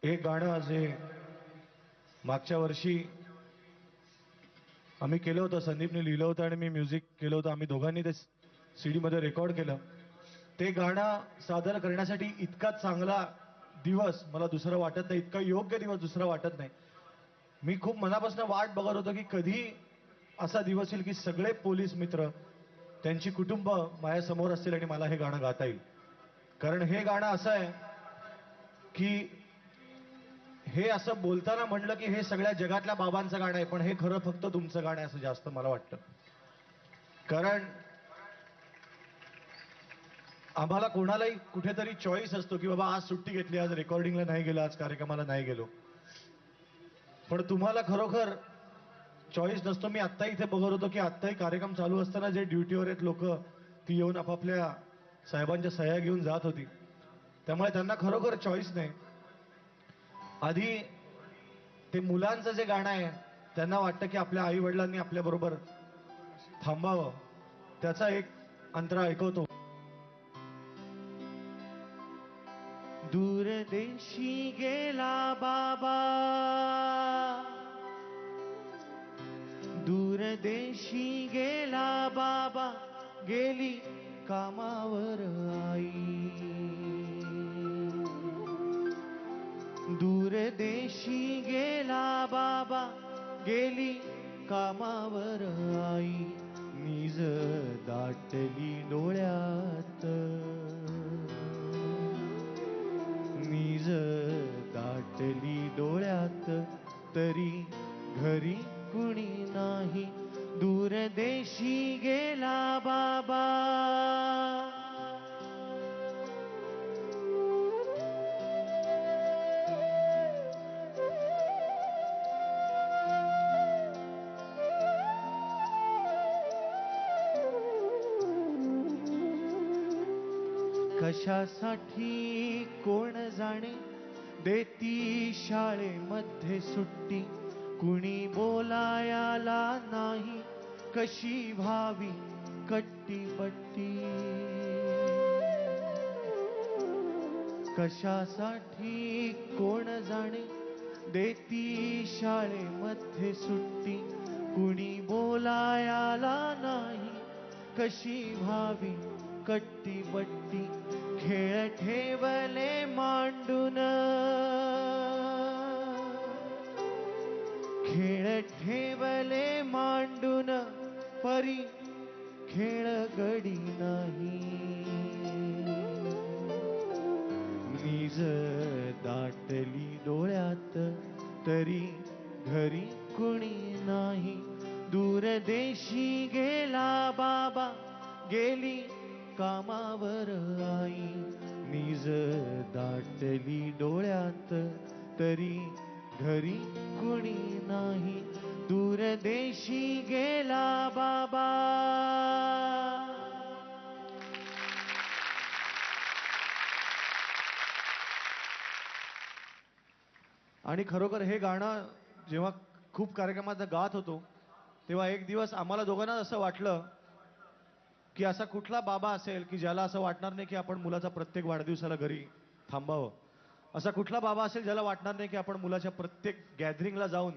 एक गाणं जे मागच्या वर्षी आम्ही केलं होतं, संदीपने लिहिलं होतं आणि मी म्युझिक केलं होतं. आम्ही दोघांनी ते सीडी मध्ये रेकॉर्ड केलं. ते गाणं सादर करण्यासाठी इतका चांगला दिवस मला दुसरा वाटत नाही, इतका योग्य दिवस दुसरा वाटत नाही. मी खूप मनापासून वाट बघत होतो की कधी असा दिवस येईल की सगळे पोलीस मित्र त्यांची कुटुंब माझ्यासमोर असतील आणि मला हे गाणं गाता येईल. कारण हे गाणं असं आहे की हे असं बोलताना म्हणलं की हे सगळ्या जगातल्या बाबांचं गाणं आहे, पण हे खरं फक्त तुमचं गाणं आहे असं जास्त मला वाटतं. कारण आम्हाला कोणालाही कुठेतरी चॉईस असतो की बाबा आज सुट्टी घेतली, आज रेकॉर्डिंगला नाही गेलो, आज कार्यक्रमाला नाही गेलो. पण तुम्हाला खरोखर चॉईस नसतो. मी आत्ता इथे बघत होतो की आत्ताही कार्यक्रम चालू असताना जे ड्युटीवर आहेत लोक ती येऊन आपापल्या साहेबांच्या सह्या घेऊन जात होती. त्यामुळे त्यांना खरोखर चॉईस नाही. आधी ते मुलांचं जे गाणं आहे त्यांना वाटतं की आपल्या आई वडिलांनी आपल्याबरोबर थांबावं, त्याचा एक अंतरा ऐकवतो. दूरदेशी गेला बाबा, दूरदेशी गेला बाबा, गेली कामावर आई. दूरदेशी गेला बाबा, गेली कामावर आई. नीज दाटली डोळ्यात, नीज दाटली डोळ्यात, तरी घरी कुणी नाही. दूरदेशी गेला बाबा. कशासाठी कोण जाणे, देती शाळेमध्ये सुट्टी. कुणी बोलायाला नाही, कशी व्हावी कट्टी बट्टी. कशासाठी कोण जाणे, देती शाळेमध्ये सुट्टी. कुणी बोलायाला नाही, कशी व्हावी कट्टी बट्टी. खेळ ठेवले मांडून, खेळ ठेवले मांडून, परी खेळ गडी नाही. नीज दाटली डोळ्यात, तरी घरी कुणी नाही. दूरदेशी गेला बाबा, गेली कामावर आई. नीज दाटली डोळ्यात, तरी घरी कुणी नाही. दूरदेशी गेला बाबा. आणि खरोखर हे गाणं जेव्हा खूप कार्यक्रमात गात होतो तेव्हा एक दिवस आम्हाला दोघांना असं वाटलं की असा कुठला बाबा असेल की ज्याला असं वाटणार नाही की आपण मुलाचा प्रत्येक वाढदिवसाला घरी थांबावं. असा कुठला बाबा असेल ज्याला वाटणार नाही की आपण मुलाच्या प्रत्येक गॅदरिंगला जाऊन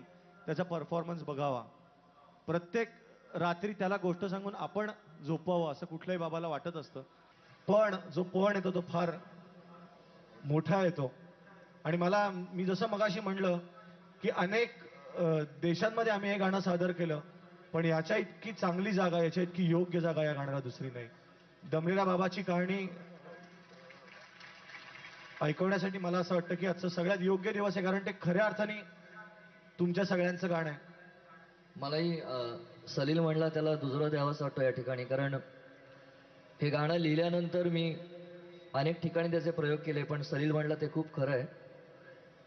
त्याचा परफॉर्मन्स बघावा, प्रत्येक रात्री त्याला गोष्ट सांगून आपण झोपावं, असं कुठल्याही बाबाला वाटत असतं. पण जो पण येतो तो फार मोठा येतो. आणि मला, मी जसं मगाशी म्हणलं की अनेक देशांमध्ये आम्ही हे गाणं सादर केलं, पण याच्या इतकी चांगली जागा, याच्या इतकी योग्य जागा या गाण्याला दुसरी नाही. दमलेला बाबाची कहाणी ऐकवण्यासाठी मला असं वाटतं की आजचं सगळ्यात योग्य दिवस आहे, कारण ते खऱ्या अर्थाने तुमच्या सगळ्यांचं गाणं आहे. मलाही सलील म्हणला त्याला दुजोरा द्यावाच वाटतो या ठिकाणी, कारण हे गाणं लिहिल्यानंतर मी अनेक ठिकाणी त्याचे प्रयोग केले, पण सलील म्हणला ते खूप खरं आहे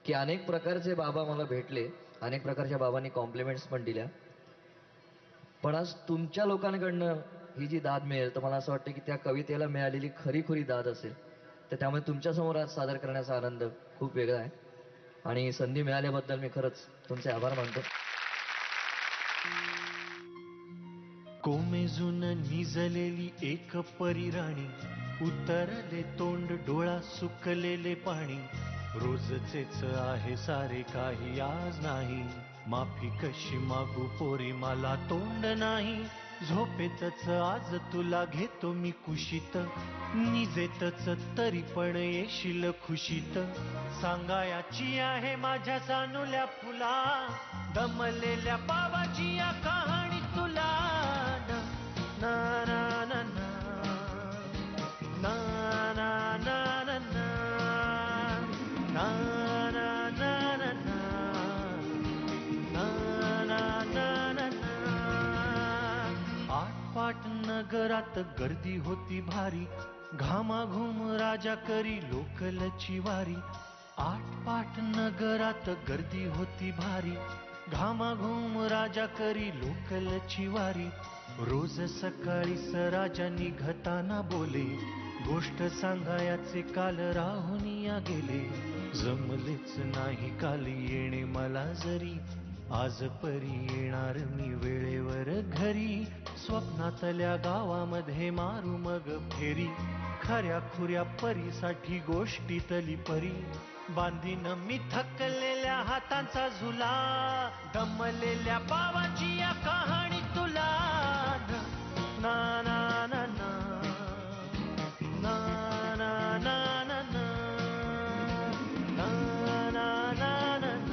की अनेक प्रकारचे बाबा मला भेटले, अनेक प्रकारच्या बाबांनी कॉम्प्लिमेंट्स पण दिल्या, पण आज तुमच्या लोकांकडनं ही जी दाद मिळेल तर मला असं वाटतं की त्या कवितेला मिळालेली खरी दाद असेल. तर त्यामुळे तुमच्यासमोर आज सादर करण्याचा आनंद खूप वेगळा आहे आणि संधी मिळाल्याबद्दल मी खरंच तुमचे आभार मानतो. कोमेजून निजलेली एक परिराणी, उतरले तोंड डोळा सुकलेले पाणी. रोजचेच आहे सारे काही आज नाही. माफी कशी मागू पोरी मला तोंड नाही. झोपेतच आज तुला घेतो मी कुशीत. निजेतच तरी पण येशील खुशीत. सांगायाची आहे माझ्या सानुल्या फुला. दमलेल्या बाबाची या कहाणी तुला. ना ना ना ना ना ना ना ना ना ना ना ना ना ना आटपाट नगरात गर्दी होती भारी. घामाघूम राजा करी लोकलची वारी. आटपाट नगरात गर्दी होती भारी. घामाघूम राजा करी लोकलची वारी. रोज सकाळी राजा निघताना बोले. गोष्ट सांगायाचे काल राहुनिया गेले. जमलेच नाही काल येणे मला जरी. आज परी येणार मी वेळेवर घरी. स्वप्नातल्या गावामध्ये मारू मग फेरी. खऱ्या खुऱ्या परीसाठी गोष्टीतली परी. बांधीन मी थकलेल्या हातांचा झुला. दमलेल्या बाबाची या कहाणी तुला. ना ना ना ना ना ना ना ना ना ना ना ना ना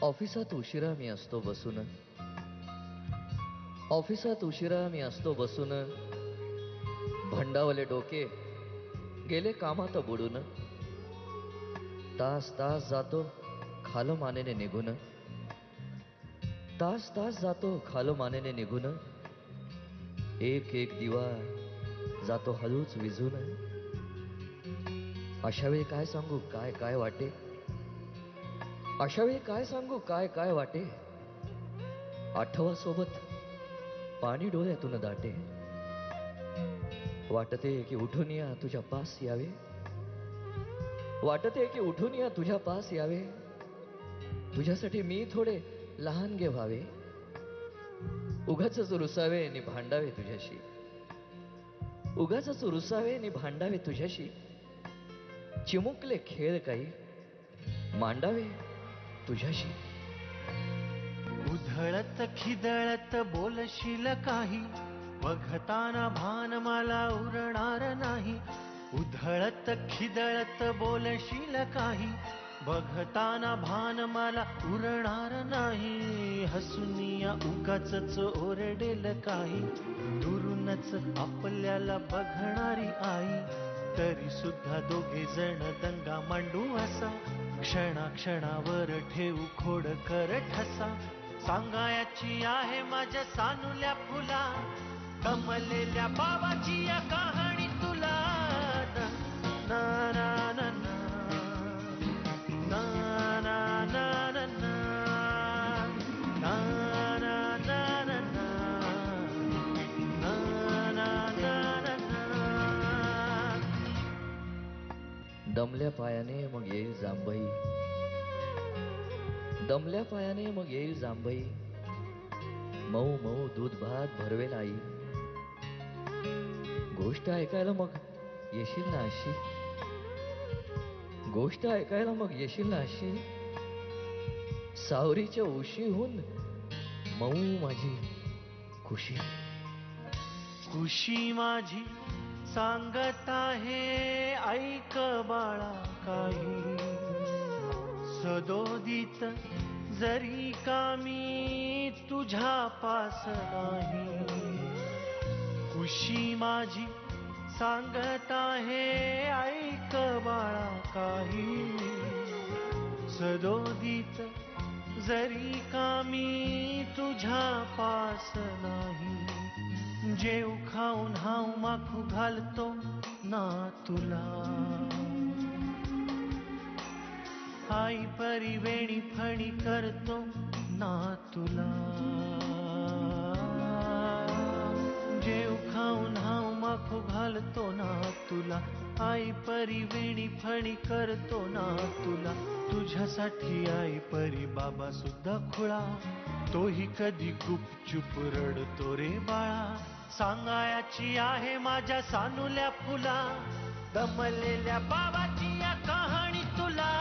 ऑफिसात उशिरा मी असतो बसून. ऑफिसात उशिरा मी असतो बसून. भंडावले डोके गेले कामात बुडून. तास तास जातो खालोमानेने निघून. तास तास जातो खालोमानेने निघून. एक एक दिवा जातो हळूच विझून. अशा वेळी काय सांगू काय काय वाटे. अशा वेळी काय सांगू काय काय वाटे. आठवा सोबत पाणी डोळ्यातून दाटे. वाटते की उठून या तुझ्या पास यावे. वाटते की उठून या तुझ्या पास यावे. तुझ्यासाठी मी थोडे लहानगे व्हावे. उगाचच रुसावे नि भांडावे तुझ्याशी. उगाचच रुसावे नि भांडावे तुझ्याशी. चिमुकले खेळ काही मांडावे तुझ्याशी. उधळत खिदळत बोलशील काही. बघताना भान मला उरणार नाही. उधळत खिदळत बोलशील काही. बघताना भान मला उरणार नाही. हसूनिया उगाचच ओरडेल काही. दुरूनच आपल्याला बघणारी आई. तरी सुद्धा दोघे जण दंगा मांडू असा. क्षणाक्षणावर ठेवू खोड कर ठसा. सांगायाची आहे माझ्या सानुल्या फुला. कमलेल्या बाबाची या कहाणी तुला. ना ना ना ना ना ना ना ना ना ना ना ना ना ना ना ना. दमल्या पायाने मग येईल जांभई. दमल्या पायाने मग येईल जांभई. मऊ मऊ दूध भात भरवेल आई. गोष्ट ऐकायला मग येशील ना अशी. गोष्ट ऐकायला मग येशील ना अशी. सावरीच्या उशीहून मऊ माझी खुशी. खुशी माझी सांगत आहे ऐक बाळा काही. सदोदित जरी का मी तुझ्या पास नाही. खुशी माझी सांगत आहे ऐक बाळा काही. सदोदित जरी का मी तुझ्या पास नाही. जेव खाऊन हाव माखू घालतो ना तुला. आई परी वेणी फणी करतो ना तुला. जेव खाऊन हाव माखू घालतो ना तुला. आई परी वेणी फणी करतो ना तुला. तुझ्यासाठी आई परी बाबा सुद्धा खुळा. तोही कधी गुपचूप रडतो रे बाळा. सांगायची आहे माझ्या सानुल्या फुला, दमलेल्या बाबाची या कहाणी तुला.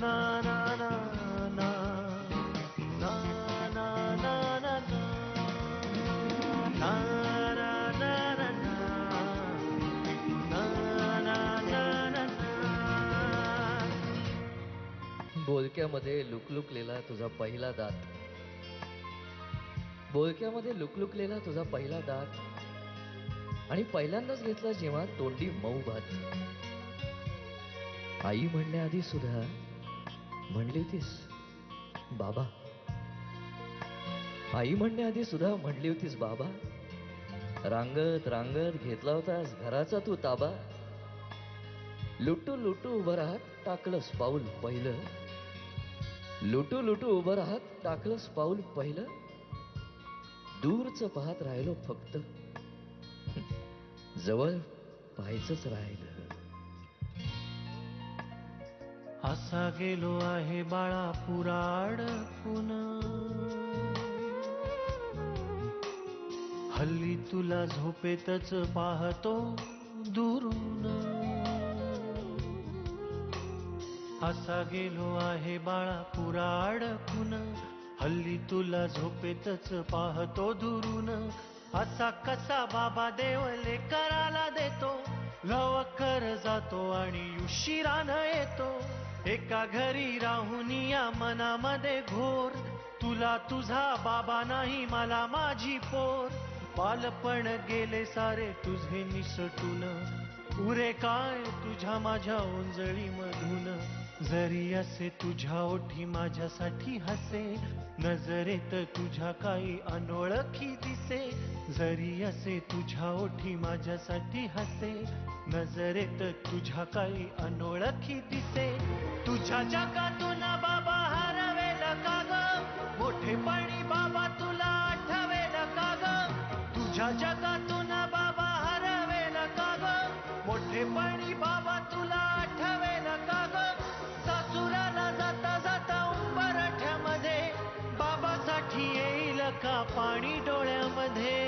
ना ना ना ना ना ना ना ना ना ना ना ना ना ना. बोलक्यामध्ये लुकलुकलेला तुझा पहिला दात, बोलक्यामध्ये लुकलुकलेला तुझा पहिला दात, आणि पहिल्यांदाच घेतला जेव्हा तोंडी मऊ भात. आई म्हणण्याआधी सुद्धा म्हणली होतीस बाबा, आई म्हणण्याआधी सुद्धा म्हणली होतीस बाबा. रांगत रांगत घेतला होतास घराचा तू ताबा. लुटू लुटू उभं राहत टाकलंस पाऊल पहिलं, लुटू लुटू उभं राहत टाकलंस पाऊल पहिलं. दूरच पाहत राहिलो फक्त, जवळ पाहायचंच राहिलं. असा गेलो आहे बाळा पुराड पुन्हा, हल्ली तुला झोपेतच पाहतो दुरून. असा गेलो आहे बाळा पुराड पुन्हा, हल्ली तुला झोपेतच पाहतो दुरून. असा कसा बाबा देव लेकराला देतो, लवकर जातो आणि उशिरानं येतो. एका घरी राहून या मनामध्ये घोर, तुला तुझा बाबा नाही मला माझी पोर. बालपण गेले सारे तुझे निसटून, उरे काय तुझ्या माझ्या ओंजळी मधून. जरी असे तुझ्या ओठी माझ्यासाठी हसे, नजरेत तुझ्या काही अनोळखी दिसे. जरी असे तुझ्या ओठी माझ्यासाठी हसे, नजरेत तुझ्या काही अनोळखी दिसे. तुझ्या जगातून बाबा हरवेल का ग, मोठेपणी बाबा तुला आठवेल का ग. तुझ्या जगातून बाबा हरवेल का ग, मोठेपणी बाबा तुला आठवेल का ग. सासुराला जाता जाता उंबरठ्यामध्ये, बाबासाठी येईल का पाणी डोळ्यामध्ये.